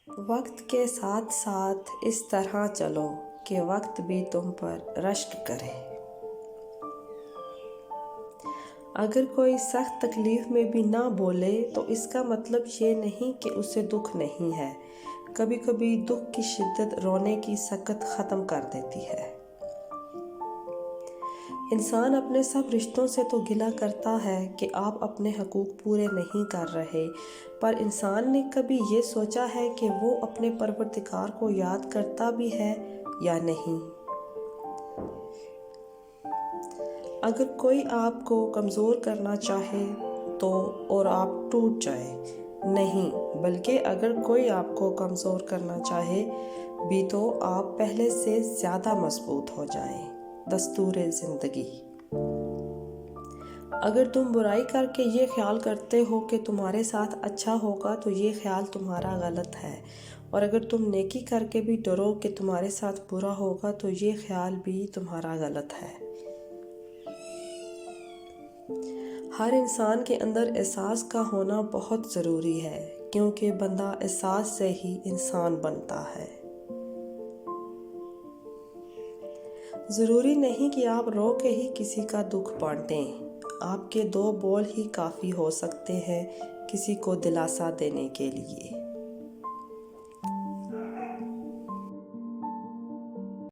وقت کے ساتھ ساتھ اس طرح چلو کہ وقت بھی تم پر رشک کرے۔ اگر کوئی سخت تکلیف میں بھی نہ بولے تو اس کا مطلب یہ نہیں کہ اسے دکھ نہیں ہے۔ کبھی کبھی دکھ کی شدت رونے کی سکت ختم کر دیتی ہے۔ انسان اپنے سب رشتوں سے تو گلہ کرتا ہے کہ آپ اپنے حقوق پورے نہیں کر رہے، پر انسان نے کبھی یہ سوچا ہے کہ وہ اپنے پروردگار کو یاد کرتا بھی ہے یا نہیں؟ اگر کوئی آپ کو کمزور کرنا چاہے تو اور آپ ٹوٹ جائیں، نہیں بلکہ اگر کوئی آپ کو کمزور کرنا چاہے بھی تو آپ پہلے سے زیادہ مضبوط ہو جائیں۔ دستور زندگی۔ اگر تم برائی کر کے یہ خیال کرتے ہو کہ تمہارے ساتھ اچھا ہوگا تو یہ خیال تمہارا غلط ہے، اور اگر تم نیکی کر کے بھی ڈرو کہ تمہارے ساتھ برا ہوگا تو یہ خیال بھی تمہارا غلط ہے۔ ہر انسان کے اندر احساس کا ہونا بہت ضروری ہے، کیونکہ بندہ احساس سے ہی انسان بنتا ہے۔ ضروری نہیں کہ آپ رو کے ہی کسی کا دکھ بانٹیں، آپ کے 2 بول ہی کافی ہو سکتے ہیں کسی کو دلاسا دینے کے لیے۔